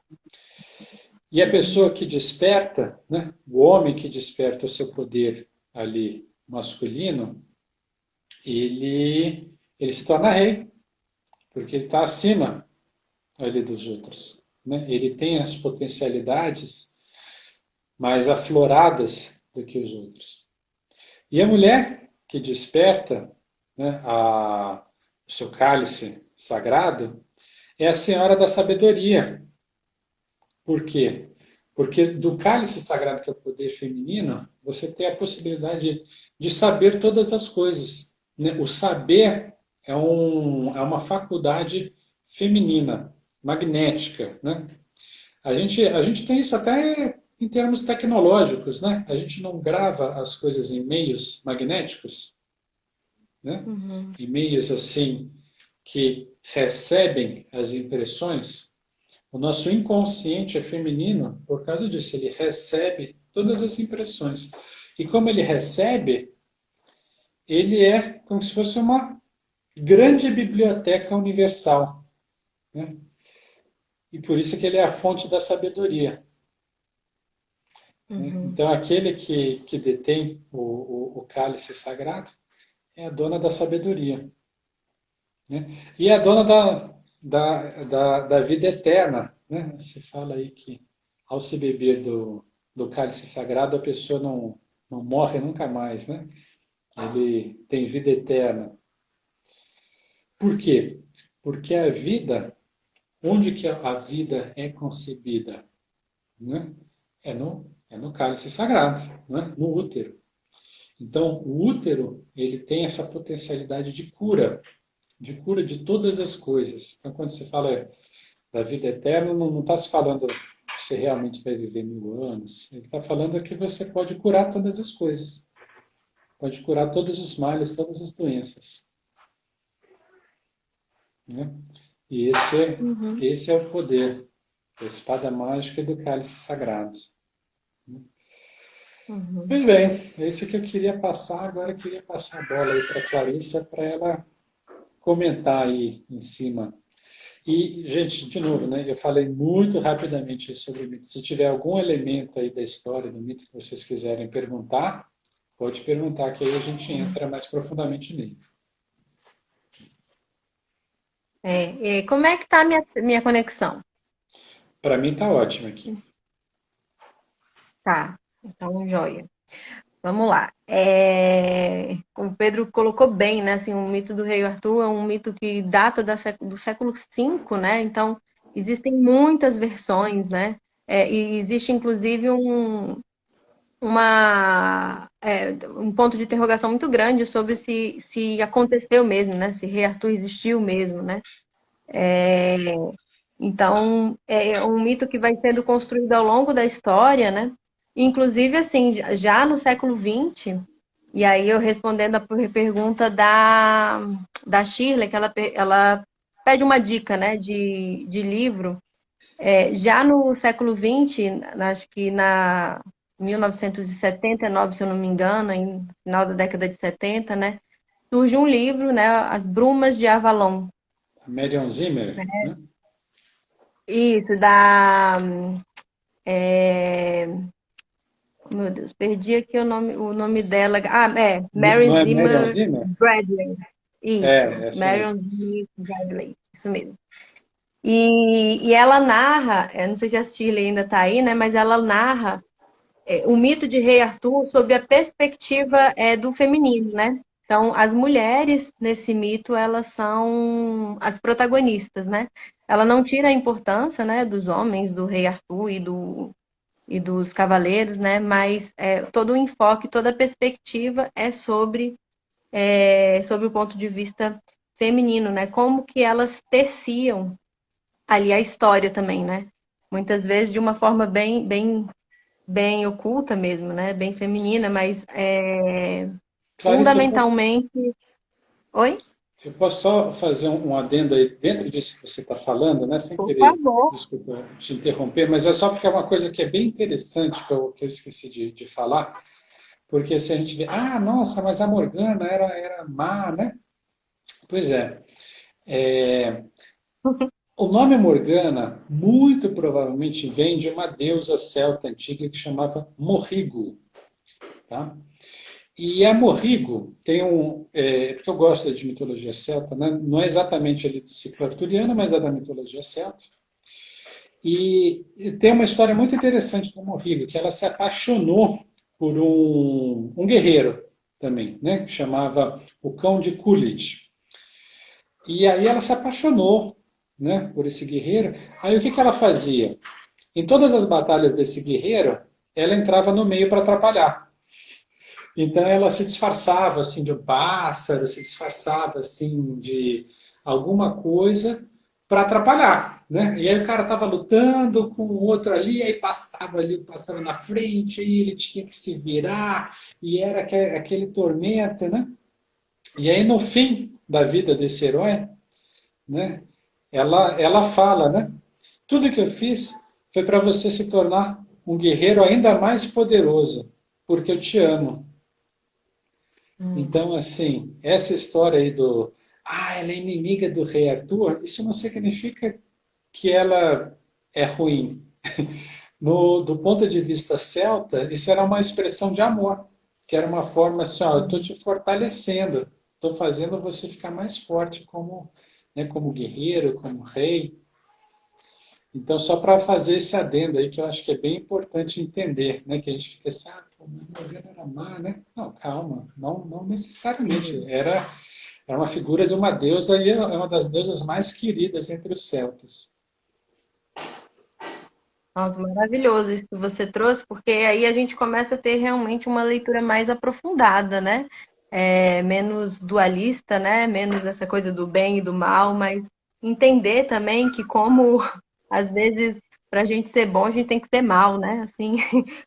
Speaker 1: E a pessoa que desperta, né, o homem que desperta o seu poder ali masculino, ele se torna rei, porque ele está acima ali dos outros, né? Ele tem as potencialidades mais afloradas do que os outros. E a mulher que desperta, né, o seu cálice sagrado é a senhora da sabedoria. Por quê? Porque do cálice sagrado, que é o poder feminino, você tem a possibilidade de saber todas as coisas, né? O saber é uma faculdade feminina, magnética, né? A gente tem isso até em termos tecnológicos, né? A gente não grava as coisas em meios magnéticos, né?
Speaker 2: Uhum.
Speaker 1: Em meios assim que recebem as impressões. O nosso inconsciente é feminino por causa disso. Ele recebe todas as impressões. E como ele recebe, ele é como se fosse uma grande biblioteca universal, né? E por isso que ele é a fonte da sabedoria, né?
Speaker 2: Uhum.
Speaker 1: Então, aquele que detém o cálice sagrado é a dona da sabedoria, né? E é a dona da vida eterna, né? Se fala aí que ao se beber do cálice sagrado, a pessoa não morre nunca mais, né? Ele tem vida eterna. Por quê? Porque a vida, onde que a vida é concebida, né? É no cálice sagrado, né? No útero. Então, o útero, ele tem essa potencialidade de cura de todas as coisas. Então, quando se fala da vida eterna, não está se falando que você realmente vai viver 1000 anos. Ele está falando que você pode curar todas as coisas. Pode curar todos os males, todas as doenças, né? E
Speaker 2: Uhum.
Speaker 1: esse é o poder da espada mágica e do cálice sagrado.
Speaker 2: Uhum.
Speaker 1: Pois bem, é isso que eu queria passar. Agora eu queria passar a bola aí para a Clarissa para ela comentar aí em cima. E, gente, de novo, né? Eu falei muito rapidamente sobre o mito. Se tiver algum elemento aí da história do mito que vocês quiserem perguntar, pode perguntar, que aí a gente entra mais profundamente nele.
Speaker 2: Como é que tá a minha conexão?
Speaker 1: Para mim tá ótimo aqui.
Speaker 2: Tá, então joia. Vamos lá. Como o Pedro colocou bem, né? Assim, o mito do Rei Arthur é um mito que data do século V, né? Então, existem muitas versões, né? E existe, inclusive, um ponto de interrogação muito grande sobre se aconteceu mesmo, né? Se Rei Arthur existiu mesmo, né? Então, é um mito que vai sendo construído ao longo da história, né? Inclusive, assim, já no século XX, e aí eu respondendo a pergunta da Shirley, que ela pede uma dica, né, de livro. Já no século XX, acho que na 1979, se eu não me engano, no final da década de 70, né, surge um livro, né, As Brumas de Avalon.
Speaker 1: A Marion Zimmer, né?
Speaker 2: Isso, da é, meu Deus, perdi aqui o nome dela. Mary
Speaker 1: Não é Marion
Speaker 2: Zimmer
Speaker 1: Zimmer?
Speaker 2: Bradley. Isso,
Speaker 1: É essa
Speaker 2: Mary
Speaker 1: mesmo.
Speaker 2: Zimmer Bradley, isso mesmo. E ela narra, eu não sei se a Shirley ainda está aí, né? Mas ela narra o mito de Rei Arthur sob a perspectiva do feminino, né? Então, as mulheres nesse mito, elas são as protagonistas, né? Ela não tira a importância, né, dos homens, do Rei Arthur e dos cavaleiros, né? Mas todo o enfoque, toda a perspectiva é sobre o ponto de vista feminino, né? Como que elas teciam ali a história também, né? Muitas vezes de uma forma bem, bem bem oculta mesmo, né? Bem feminina, mas
Speaker 1: Clarice,
Speaker 2: fundamentalmente. Oi?
Speaker 1: eu posso só fazer um adendo aí dentro disso que você está falando, né? Sem
Speaker 2: Por
Speaker 1: querer,
Speaker 2: favor.
Speaker 1: desculpa te interromper, mas é só porque é uma coisa que é bem interessante que eu esqueci de falar, porque se a gente vê, ah, nossa, mas a Morgana era má, né? Pois é, é, o nome Morgana muito provavelmente vem de uma deusa celta antiga que chamava Morrigo, tá? E a Morrigo tem porque eu gosto de mitologia celta, né? Não é exatamente ali do ciclo arturiano, mas é da mitologia celta. E tem uma história muito interessante do Morrigo, que ela se apaixonou por um guerreiro também, né? Que chamava o Cão de Kulit. E aí ela se apaixonou, né? Por esse guerreiro. Aí o que que ela fazia? Em todas as batalhas desse guerreiro, ela entrava no meio para atrapalhar. Então ela se disfarçava assim de um pássaro, se disfarçava assim de alguma coisa para atrapalhar, né? E aí o cara estava lutando com o outro ali, aí passava na frente, aí ele tinha que se virar e era aquele tormento, né? E aí no fim da vida desse herói, né? Ela fala, né? Tudo que eu fiz foi para você se tornar um guerreiro ainda mais poderoso, porque eu te amo.
Speaker 2: Hum.
Speaker 1: Então, assim, essa história aí ela é inimiga do rei Arthur, isso não significa que ela é ruim. Do ponto de vista celta, isso era uma expressão de amor, que era uma forma assim, ó, eu estou te fortalecendo, estou fazendo você ficar mais forte como, né, como guerreiro, como rei. Então, só para fazer esse adendo aí, que eu acho que é bem importante entender, né? Que a gente fica assim, pô, mas Morgana era má, né? Não, calma, não necessariamente.
Speaker 2: Uhum.
Speaker 1: Era uma figura de uma deusa e é uma das deusas mais queridas entre os celtas.
Speaker 2: Nossa, maravilhoso isso que você trouxe, porque aí a gente começa a ter realmente uma leitura mais aprofundada, né? Menos dualista, né? Menos essa coisa do bem e do mal, mas entender também que como às vezes para a gente ser bom, a gente tem que ser mal, né? Assim,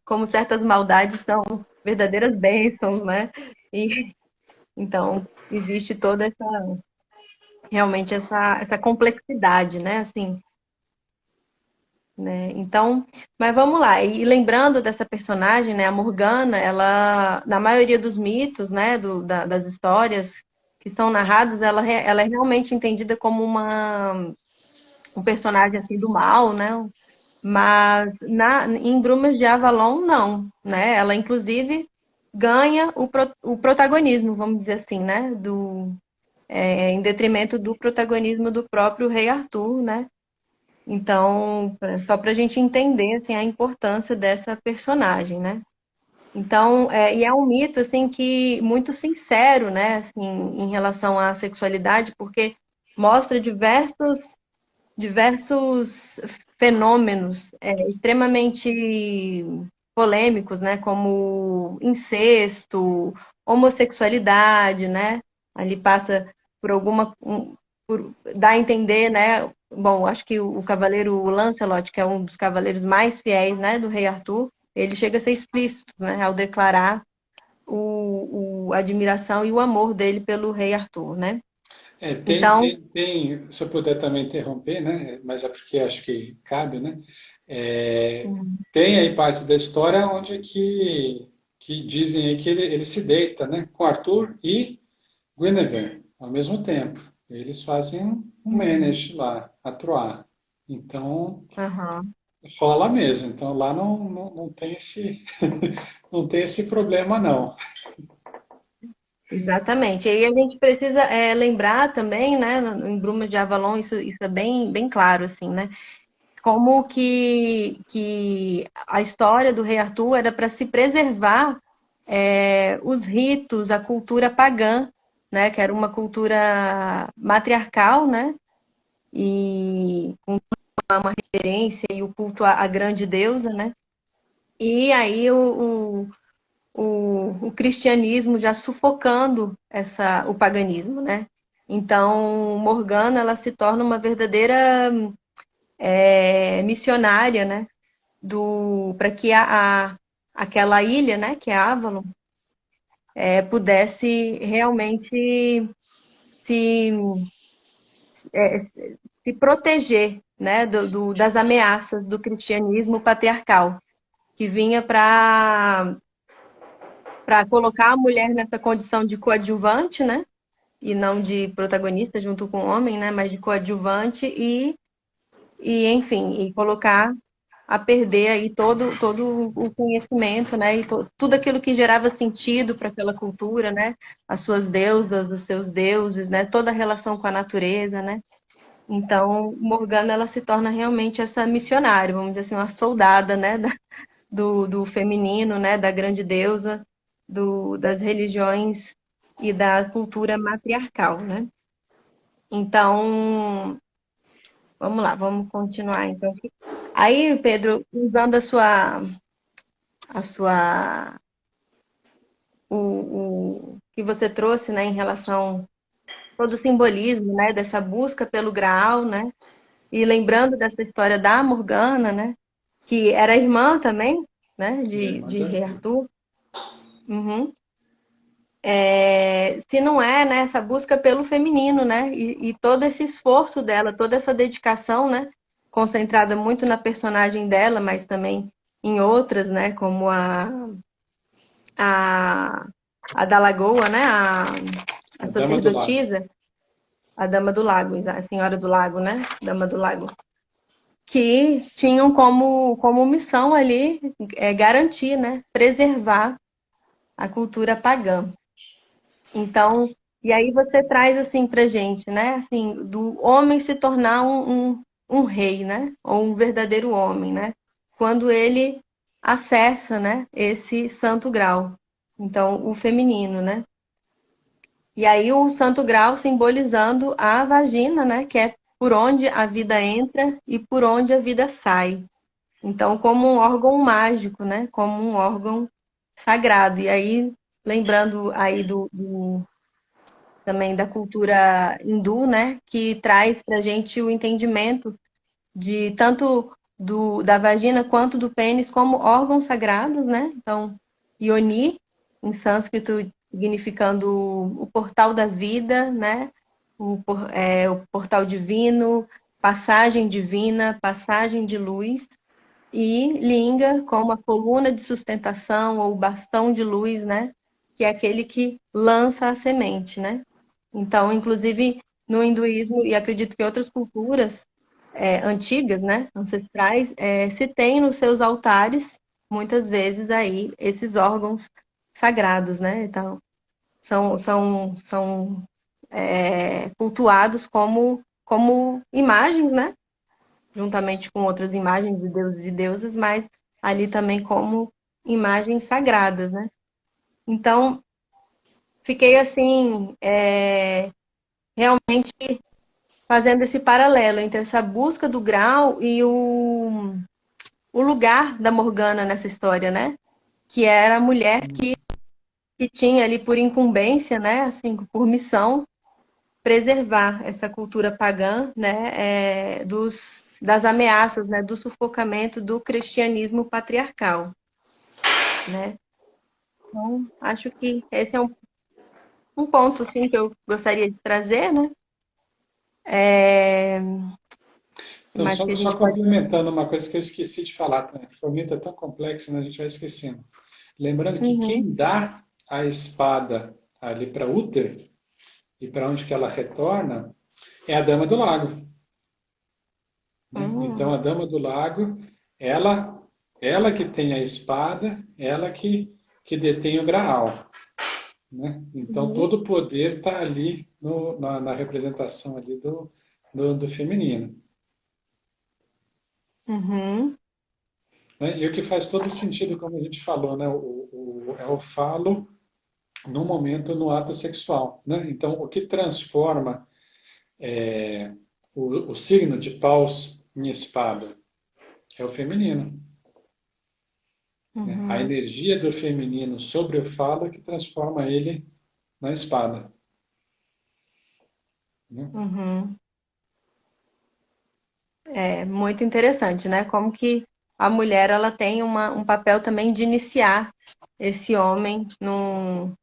Speaker 2: como certas maldades são verdadeiras bênçãos, né? E então existe toda essa realmente essa complexidade, né? Assim, né? Então, mas vamos lá. E lembrando dessa personagem, né, a Morgana, ela, na maioria dos mitos, né, das histórias que são narradas, ela é realmente entendida como um personagem assim do mal, né? Mas em Brumas de Avalon, não, né? Ela inclusive ganha o protagonismo, vamos dizer assim, né? Em detrimento do protagonismo do próprio rei Arthur, né? Então, só para a gente entender assim, a importância dessa personagem, né? Então, e é um mito assim que muito sincero, né? Assim, em relação à sexualidade, porque mostra diversos fenômenos extremamente polêmicos, né? Como incesto, homossexualidade, né? Ali passa por dá a entender, né? Bom, acho que o cavaleiro Lancelot, que é um dos cavaleiros mais fiéis, né, do rei Arthur, ele chega a ser explícito, né, ao declarar a admiração e o amor dele pelo rei Arthur, né? Então,
Speaker 1: Se eu puder também interromper, né? Mas é porque acho que cabe, né? É, tem aí partes da história onde que dizem aí que ele se deita, né? Com Arthur e Guinevere ao mesmo tempo. Eles fazem um manage lá, a Troar. Então,
Speaker 2: aham.
Speaker 1: rola mesmo. Então lá não tem não tem esse problema, não.
Speaker 2: Exatamente. E aí a gente precisa lembrar também, né, em Brumas de Avalon, isso é bem claro, assim, né? Como que a história do rei Arthur era para se preservar os ritos, a cultura pagã, né? Que era uma cultura matriarcal, né? E com uma reverência e o culto à grande deusa, né? E aí o cristianismo já sufocando o paganismo, né? Então, Morgana, ela se torna uma verdadeira missionária, né? para que aquela ilha, né, que é Avalon, pudesse realmente se, é, se proteger, né, das ameaças do cristianismo patriarcal, que vinha para colocar a mulher nessa condição de coadjuvante, né, e não de protagonista junto com o homem, né, mas de coadjuvante enfim, e colocar a perder aí todo o conhecimento, né, e tudo aquilo que gerava sentido para aquela cultura, né, as suas deusas, os seus deuses, né, toda a relação com a natureza, né. Então, Morgana, ela se torna realmente essa missionária, vamos dizer assim, uma soldada, né, do feminino, né, da grande deusa, das religiões e da cultura matriarcal, né. Então, vamos lá, vamos continuar então. Aí, Pedro, usando a sua, o que você trouxe, né, em relação todo o simbolismo, né, dessa busca pelo Graal, né, e lembrando dessa história da Morgana, né, que era irmã também, né,
Speaker 1: É,
Speaker 2: de
Speaker 1: manda
Speaker 2: Rei
Speaker 1: Arthur.
Speaker 2: Arthur. Uhum. Se não é, né, essa busca pelo feminino, né, e todo esse esforço dela, toda essa dedicação, né, concentrada muito na personagem dela, mas também em outras, né, como a, a da Lagoa, né, a
Speaker 1: A Dama do Lago.
Speaker 2: sacerdotisa, a Dama do Lago, a Senhora do Lago, né, Dama do Lago, que tinham como missão ali garantir, né, preservar a cultura pagã. Então, e aí você traz assim pra gente, né? Assim, do homem se tornar um rei, né? Ou um verdadeiro homem, né? Quando ele acessa, né, esse santo grau. Então, o feminino, né? E aí o santo grau simbolizando a vagina, né? Que é por onde a vida entra e por onde a vida sai. Então, como um órgão mágico, né? Como um órgão sagrado. E aí, lembrando aí também da cultura hindu, né, que traz para a gente o entendimento de tanto da vagina quanto do pênis como órgãos sagrados, né? Então, Yoni, em sânscrito, significando o portal da vida, né? O portal divino, passagem divina, passagem de luz, e Linga como a coluna de sustentação ou bastão de luz, né? Que é aquele que lança a semente, né? Então, inclusive no hinduísmo e acredito que outras culturas antigas, né, ancestrais, se tem nos seus altares muitas vezes aí esses órgãos sagrados, né? Então, são cultuados como imagens, né? Juntamente com outras imagens de deuses e deusas, mas ali também como imagens sagradas, né? Então, fiquei assim, realmente fazendo esse paralelo entre essa busca do grau e o lugar da Morgana nessa história, né? Que era a mulher que tinha ali por incumbência, né? Assim, por missão, preservar essa cultura pagã, né? Das ameaças, né? Do sufocamento do cristianismo patriarcal, né? Então, acho que esse é um ponto, sim, que eu gostaria de trazer, né? É,
Speaker 1: Então,
Speaker 2: mas que a
Speaker 1: só
Speaker 2: gente pode.
Speaker 1: complementando uma coisa que eu esqueci de falar também, porque o mito é tão complexo, né, a gente vai esquecendo. Lembrando que
Speaker 2: Uhum,
Speaker 1: quem dá a espada ali para Uther e para onde que ela retorna é a Dama do Lago. Né? Então,
Speaker 2: uhum,
Speaker 1: a Dama do Lago, ela, ela que tem a espada, ela que detém o Graal. Né? Então,
Speaker 2: uhum,
Speaker 1: todo o poder está ali na representação ali do feminino.
Speaker 2: uhum,
Speaker 1: Né? E o que faz todo sentido, como a gente falou, né? É o falo no momento, no ato sexual. Né? Então, o que transforma o signo de paus em espada é o feminino. Né? A
Speaker 2: uhum,
Speaker 1: energia do feminino sobre o falo é que transforma ele na espada. Né?
Speaker 2: uhum. É muito interessante, né? Como que a mulher ela tem um papel também de iniciar esse homem num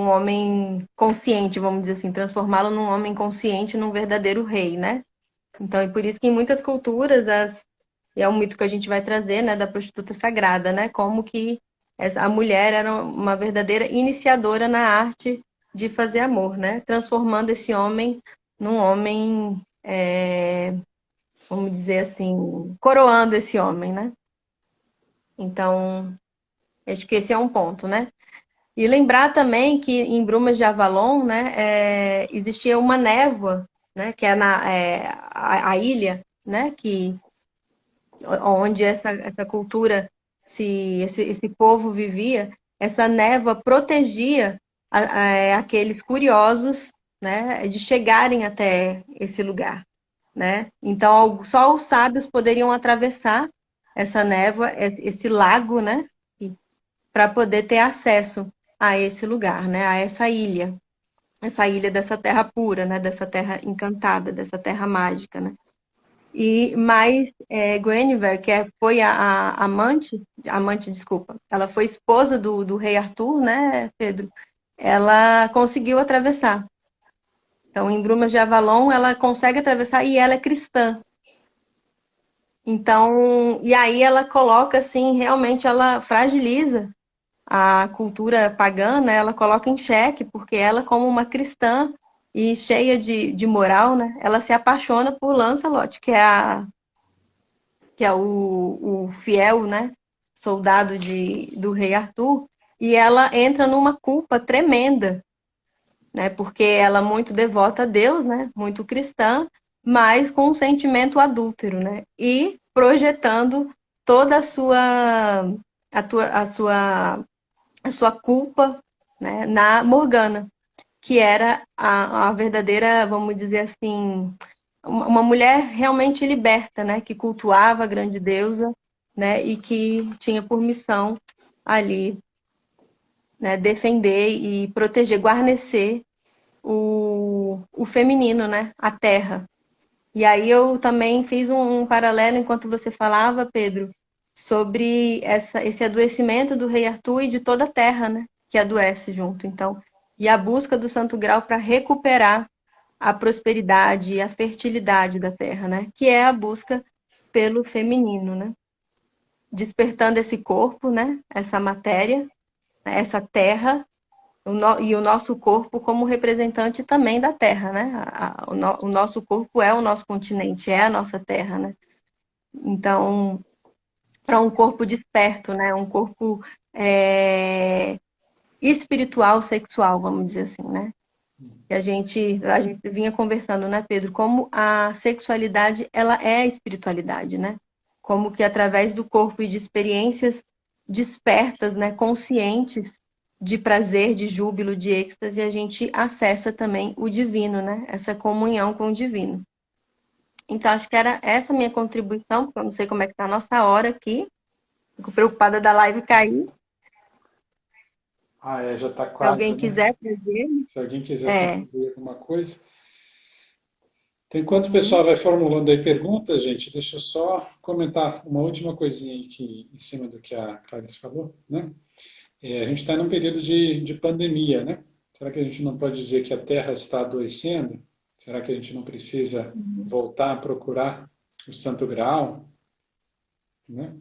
Speaker 2: homem consciente, vamos dizer assim, transformá-lo num homem consciente, num verdadeiro rei, né? Então, é por isso que em muitas culturas, e é um mito que a gente vai trazer, né, da prostituta sagrada, né? Como que a mulher era uma verdadeira iniciadora na arte de fazer amor, né? Transformando esse homem num homem, vamos dizer assim, coroando esse homem, né? Então, acho que esse é um ponto, né? E lembrar também que em Brumas de Avalon, né, existia uma névoa, né, que é a ilha, né, onde essa cultura, esse povo vivia, essa névoa protegia aqueles curiosos, né, de chegarem até esse lugar, né? Então, só os sábios poderiam atravessar essa névoa, esse lago, né, para poder ter acesso a esse lugar, né, a essa ilha dessa terra pura, né, dessa terra encantada, dessa terra mágica, né? E mais Guinevere, foi a amante, desculpa, ela foi esposa do rei Arthur, né, Pedro? Ela conseguiu atravessar. Então, em Brumas de Avalon, ela consegue atravessar e ela é cristã. Então, e aí ela coloca assim, realmente ela fragiliza a cultura pagã, né? Ela coloca em xeque, porque ela, como uma cristã e cheia de moral, né? Ela se apaixona por Lancelot, que é o fiel, né, soldado do rei Arthur, e ela entra numa culpa tremenda, né, porque ela é muito devota a Deus, né, muito cristã, mas com um sentimento adúltero, né, e projetando toda a, tua, a sua culpa, né, na Morgana, que era a verdadeira, vamos dizer assim, uma mulher realmente liberta, né? Que cultuava a grande deusa, né? E que tinha por missão ali, né? Defender e proteger, guarnecer o feminino, né? A terra. E aí eu também fiz um paralelo enquanto você falava, Pedro, sobre esse adoecimento do rei Arthur e de toda a terra, né? Que adoece junto. Então, e a busca do Santo Grau para recuperar a prosperidade e a fertilidade da terra, né? Que é a busca pelo feminino, né? Despertando esse corpo, né? Essa matéria, né? Essa terra e o nosso corpo como representante também da terra, né? O nosso corpo é o nosso continente, é a nossa terra, né? Então, para um corpo desperto, né? Um corpo espiritual, sexual, vamos dizer assim, né? Que a gente vinha conversando, né, Pedro? Como a sexualidade, ela é a espiritualidade, né? Como que através do corpo e de experiências despertas, né, conscientes de prazer, de júbilo, de êxtase, a gente acessa também o divino, né? Essa comunhão com o divino. Então, acho que era essa a minha contribuição, porque eu não sei como é que tá a nossa hora aqui. Fico preocupada da live cair.
Speaker 1: Ah, é, já está
Speaker 2: Se alguém
Speaker 1: quase, né?
Speaker 2: quiser trazer.
Speaker 1: Se alguém quiser
Speaker 2: É.
Speaker 1: contribuir alguma coisa. Então, enquanto o pessoal
Speaker 2: Uhum.
Speaker 1: vai formulando aí perguntas, gente, deixa eu só comentar uma última coisinha aqui em cima do que a Clarice falou, né? A gente está num período de pandemia, né? Será que a gente não pode dizer que a Terra está adoecendo? Será que a gente não precisa voltar a procurar o Santo Graal, né?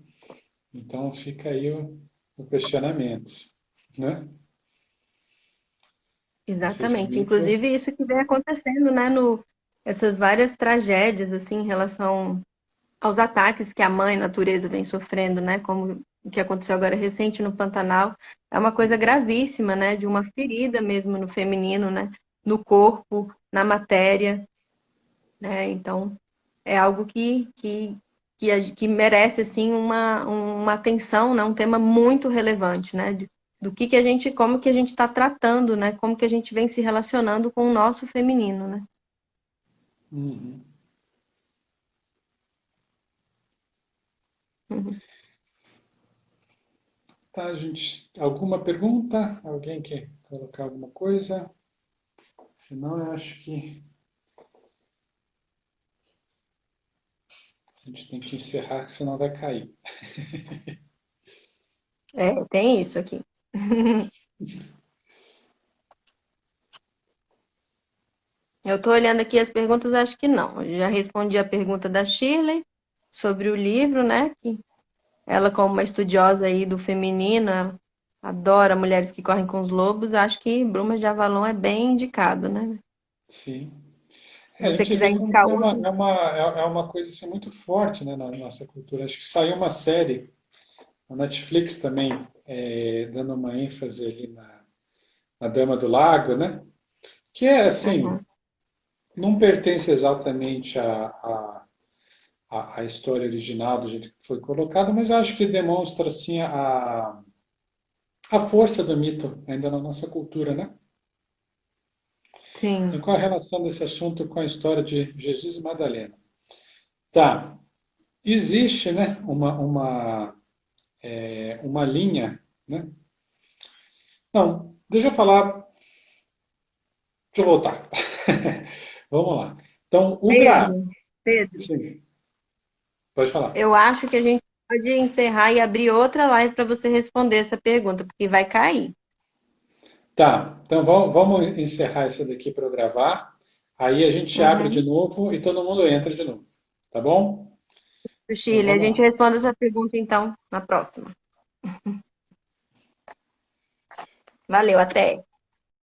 Speaker 1: Então fica aí o questionamento, né?
Speaker 2: Exatamente.
Speaker 1: Segmento.
Speaker 2: Inclusive, isso que vem acontecendo, né, essas várias tragédias, assim, em relação aos ataques que a mãe natureza vem sofrendo, né, como o que aconteceu agora recente no Pantanal, é uma coisa gravíssima, né, de uma ferida mesmo no feminino, né, no corpo, na matéria, né, então é algo que merece, assim, uma atenção, né, um tema muito relevante, né, do que a gente, como que a gente está tratando, né, como que a gente vem se relacionando com o nosso feminino, né.
Speaker 1: Uhum.
Speaker 2: Uhum.
Speaker 1: Tá, gente. Alguma pergunta? Alguém quer colocar alguma coisa? Senão, eu acho que A gente tem que encerrar, senão vai cair.
Speaker 2: É, tem isso aqui. Eu tô olhando aqui as perguntas, acho que não. Eu já respondi a pergunta da Shirley sobre o livro, né? Que ela, como uma estudiosa aí do feminino, ela adora mulheres que correm com os lobos. Acho que Brumas de Avalon é bem indicado, né?
Speaker 1: Sim.
Speaker 2: Se
Speaker 1: É, a
Speaker 2: você
Speaker 1: gente
Speaker 2: quiser
Speaker 1: vê como
Speaker 2: indicar
Speaker 1: que
Speaker 2: outro.
Speaker 1: é uma coisa assim, muito forte, né, na nossa cultura. Acho que saiu uma série, a Netflix também, dando uma ênfase ali na Dama do Lago, né? Que é assim,
Speaker 2: Uhum.
Speaker 1: não pertence exatamente à história original do jeito que foi colocado, mas acho que demonstra assim a força do mito ainda na nossa cultura, né?
Speaker 2: Sim.
Speaker 1: E qual a relação desse assunto com a história de Jesus e Madalena? Tá, existe, né, uma linha, né? Não, deixa eu falar, deixa eu voltar. Vamos lá. Então, o Gra...
Speaker 2: Pedro, Pedro,
Speaker 1: Sim, pode falar.
Speaker 2: eu acho que a gente pode encerrar e abrir outra live para você responder essa pergunta, porque vai cair.
Speaker 1: Tá, então vamos encerrar isso daqui para eu gravar. Aí a gente abre de
Speaker 2: Uhum.
Speaker 1: novo e todo mundo entra de novo. Tá bom? Então
Speaker 2: Chile, a
Speaker 1: vamos
Speaker 2: gente
Speaker 1: lá.
Speaker 2: responde essa pergunta então na próxima. Valeu, até.